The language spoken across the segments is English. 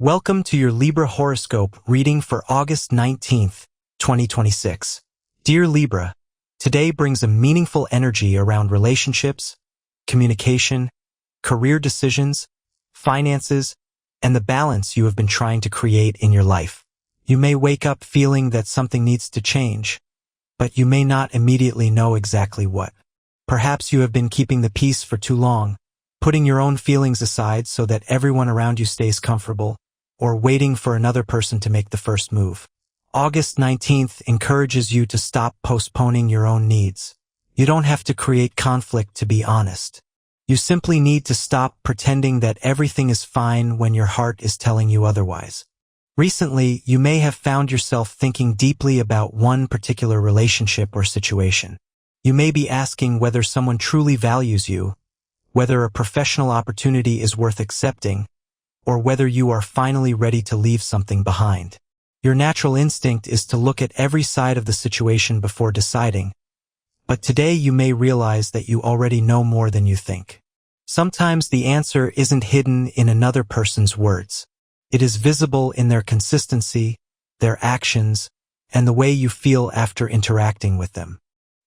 Welcome to your Libra horoscope reading for August 19th, 2026. Dear Libra, today brings a meaningful energy around relationships, communication, career decisions, finances, and the balance you have been trying to create in your life. You may wake up feeling that something needs to change, but you may not immediately know exactly what. Perhaps you have been keeping the peace for too long, putting your own feelings aside so that everyone around you stays comfortable, or waiting for another person to make the first move. August 19th encourages you to stop postponing your own needs. You don't have to create conflict to be honest. You simply need to stop pretending that everything is fine when your heart is telling you otherwise. Recently, you may have found yourself thinking deeply about one particular relationship or situation. You may be asking whether someone truly values you, whether a professional opportunity is worth accepting, or whether you are finally ready to leave something behind. Your natural instinct is to look at every side of the situation before deciding, but today you may realize that you already know more than you think. Sometimes the answer isn't hidden in another person's words. It is visible in their consistency, their actions, and the way you feel after interacting with them.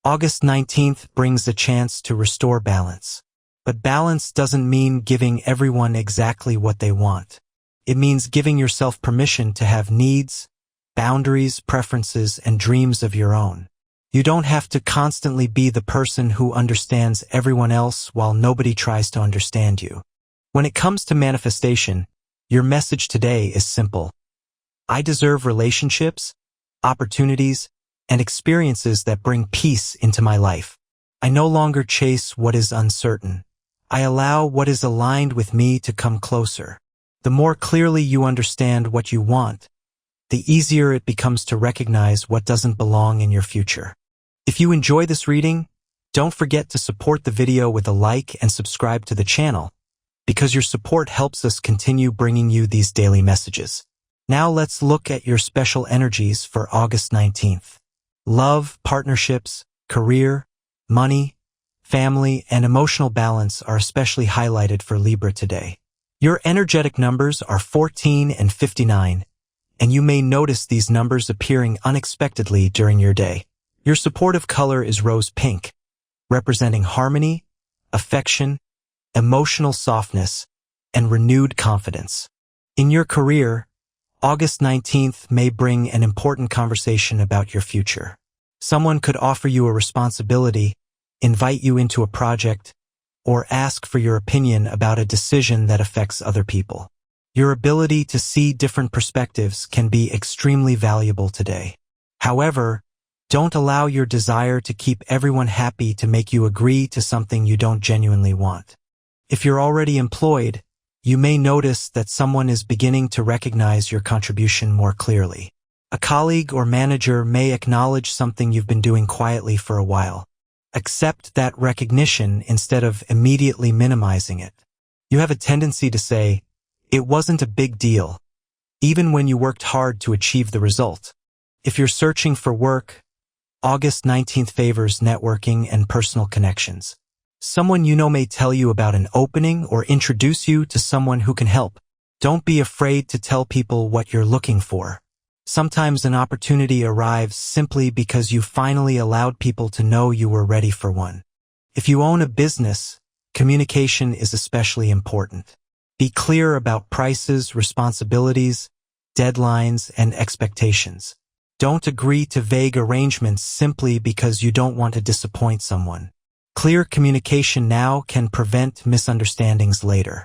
August 19th brings a chance to restore balance. But balance doesn't mean giving everyone exactly what they want. It means giving yourself permission to have needs, boundaries, preferences, and dreams of your own. You don't have to constantly be the person who understands everyone else while nobody tries to understand you. When it comes to manifestation, your message today is simple. I deserve relationships, opportunities, and experiences that bring peace into my life. I no longer chase what is uncertain. I allow what is aligned with me to come closer. The more clearly you understand what you want, the easier it becomes to recognize what doesn't belong in your future. If you enjoy this reading, don't forget to support the video with a like and subscribe to the channel, because your support helps us continue bringing you these daily messages. Now let's look at your special energies for August 19th. Love, partnerships, career, money, family, and emotional balance are especially highlighted for Libra today. Your energetic numbers are 14 and 59, and you may notice these numbers appearing unexpectedly during your day. Your supportive color is rose pink, representing harmony, affection, emotional softness, and renewed confidence. In your career, August 19th may bring an important conversation about your future. Someone could offer you a responsibility, invite you into a project, or ask for your opinion about a decision that affects other people. Your ability to see different perspectives can be extremely valuable today. However, don't allow your desire to keep everyone happy to make you agree to something you don't genuinely want. If you're already employed, you may notice that someone is beginning to recognize your contribution more clearly. A colleague or manager may acknowledge something you've been doing quietly for a while. Accept that recognition instead of immediately minimizing it. You have a tendency to say, "It wasn't a big deal," even when you worked hard to achieve the result. If you're searching for work, August 19th favors networking and personal connections. Someone you know may tell you about an opening or introduce you to someone who can help. Don't be afraid to tell people what you're looking for. Sometimes an opportunity arrives simply because you finally allowed people to know you were ready for one. If you own a business, communication is especially important. Be clear about prices, responsibilities, deadlines, and expectations. Don't agree to vague arrangements simply because you don't want to disappoint someone. Clear communication now can prevent misunderstandings later.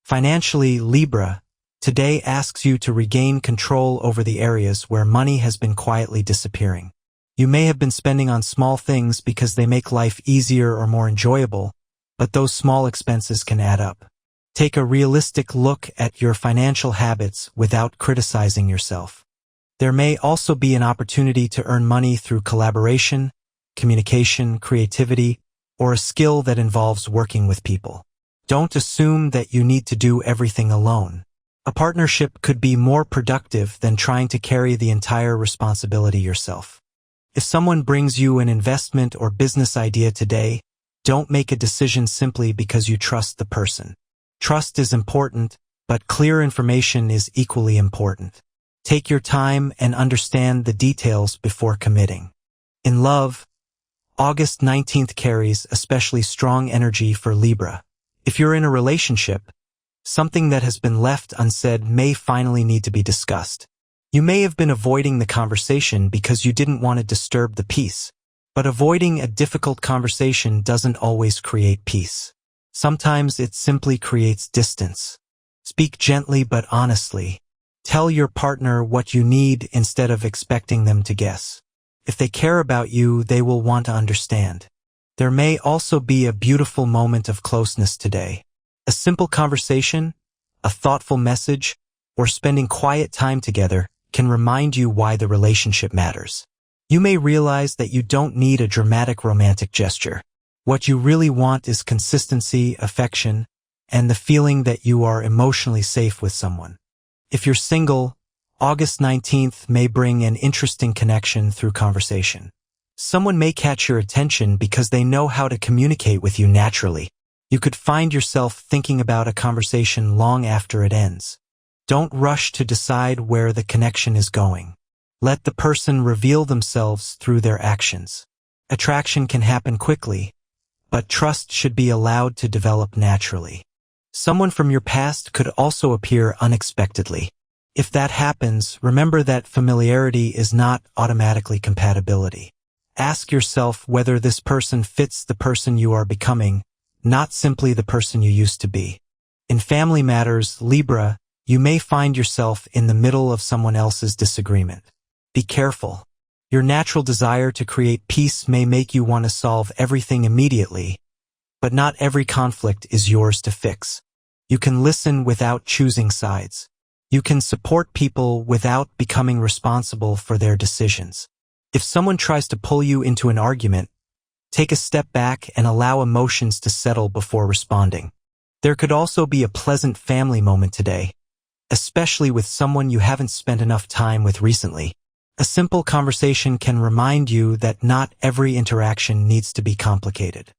Financially, Libra today asks you to regain control over the areas where money has been quietly disappearing. You may have been spending on small things because they make life easier or more enjoyable, but those small expenses can add up. Take a realistic look at your financial habits without criticizing yourself. There may also be an opportunity to earn money through collaboration, communication, creativity, or a skill that involves working with people. Don't assume that you need to do everything alone. A partnership could be more productive than trying to carry the entire responsibility yourself. If someone brings you an investment or business idea today, don't make a decision simply because you trust the person. Trust is important, but clear information is equally important. Take your time and understand the details before committing. In love, August 19th carries especially strong energy for Libra. If you're in a relationship, something that has been left unsaid may finally need to be discussed. You may have been avoiding the conversation because you didn't want to disturb the peace. But avoiding a difficult conversation doesn't always create peace. Sometimes it simply creates distance. Speak gently but honestly. Tell your partner what you need instead of expecting them to guess. If they care about you, they will want to understand. There may also be a beautiful moment of closeness today. A simple conversation, a thoughtful message, or spending quiet time together can remind you why the relationship matters. You may realize that you don't need a dramatic romantic gesture. What you really want is consistency, affection, and the feeling that you are emotionally safe with someone. If you're single, August 19th may bring an interesting connection through conversation. Someone may catch your attention because they know how to communicate with you naturally. You could find yourself thinking about a conversation long after it ends. Don't rush to decide where the connection is going. Let the person reveal themselves through their actions. Attraction can happen quickly, but trust should be allowed to develop naturally. Someone from your past could also appear unexpectedly. If that happens, remember that familiarity is not automatically compatibility. Ask yourself whether this person fits the person you are becoming, not simply the person you used to be. In family matters, Libra, you may find yourself in the middle of someone else's disagreement. Be careful. Your natural desire to create peace may make you want to solve everything immediately, but not every conflict is yours to fix. You can listen without choosing sides. You can support people without becoming responsible for their decisions. If someone tries to pull you into an argument, take a step back and allow emotions to settle before responding. There could also be a pleasant family moment today, especially with someone you haven't spent enough time with recently. A simple conversation can remind you that not every interaction needs to be complicated.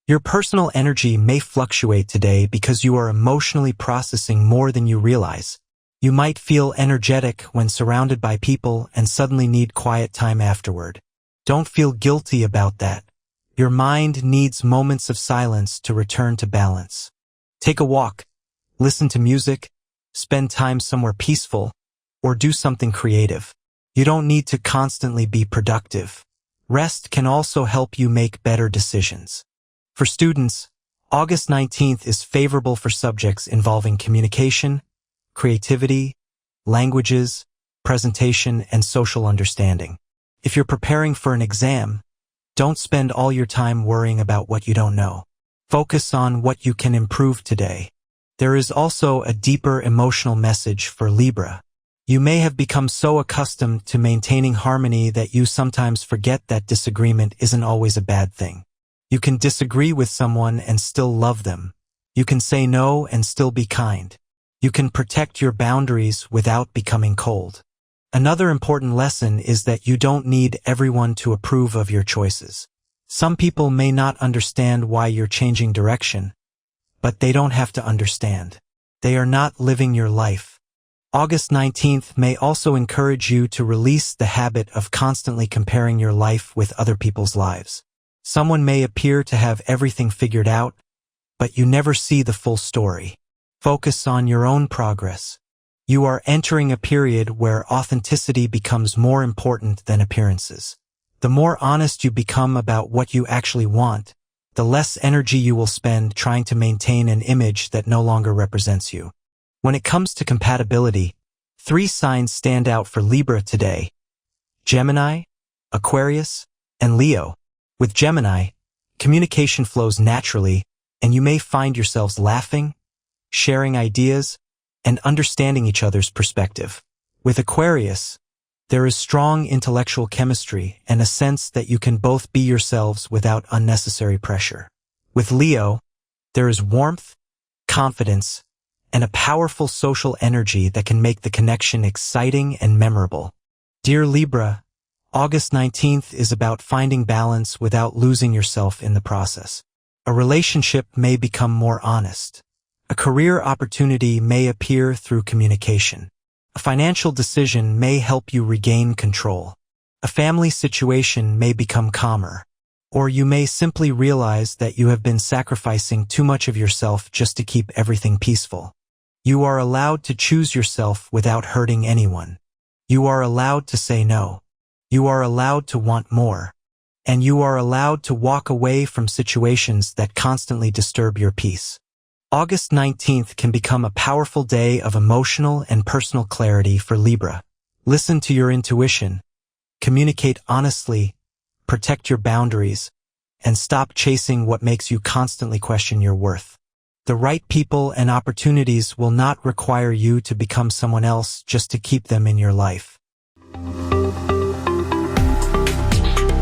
Your personal energy may fluctuate today because you are emotionally processing more than you realize. You might feel energetic when surrounded by people and suddenly need quiet time afterward. Don't feel guilty about that. Your mind needs moments of silence to return to balance. Take a walk, listen to music, spend time somewhere peaceful, or do something creative. You don't need to constantly be productive. Rest can also help you make better decisions. For students, August 19th is favorable for subjects involving communication, creativity, languages, presentation, and social understanding. If you're preparing for an exam, don't spend all your time worrying about what you don't know. Focus on what you can improve today. There is also a deeper emotional message for Libra. You may have become so accustomed to maintaining harmony that you sometimes forget that disagreement isn't always a bad thing. You can disagree with someone and still love them. You can say no and still be kind. You can protect your boundaries without becoming cold. Another important lesson is that you don't need everyone to approve of your choices. Some people may not understand why you're changing direction, but they don't have to understand. They are not living your life. August 19th may also encourage you to release the habit of constantly comparing your life with other people's lives. Someone may appear to have everything figured out, but you never see the full story. Focus on your own progress. You are entering a period where authenticity becomes more important than appearances. The more honest you become about what you actually want, the less energy you will spend trying to maintain an image that no longer represents you. When it comes to compatibility, 3 signs stand out for Libra today: Gemini, Aquarius, and Leo. With Gemini, communication flows naturally, and you may find yourselves laughing, sharing ideas, and understanding each other's perspective. With Aquarius, there is strong intellectual chemistry and a sense that you can both be yourselves without unnecessary pressure. With Leo, there is warmth, confidence, and a powerful social energy that can make the connection exciting and memorable. Dear Libra, August 19th is about finding balance without losing yourself in the process. A relationship may become more honest. A career opportunity may appear through communication. A financial decision may help you regain control. A family situation may become calmer. Or you may simply realize that you have been sacrificing too much of yourself just to keep everything peaceful. You are allowed to choose yourself without hurting anyone. You are allowed to say no. You are allowed to want more. And you are allowed to walk away from situations that constantly disturb your peace. August 19th can become a powerful day of emotional and personal clarity for Libra. Listen to your intuition. Communicate honestly. Protect your boundaries, and stop chasing what makes you constantly question your worth. The right people and opportunities will not require you to become someone else just to keep them in your life.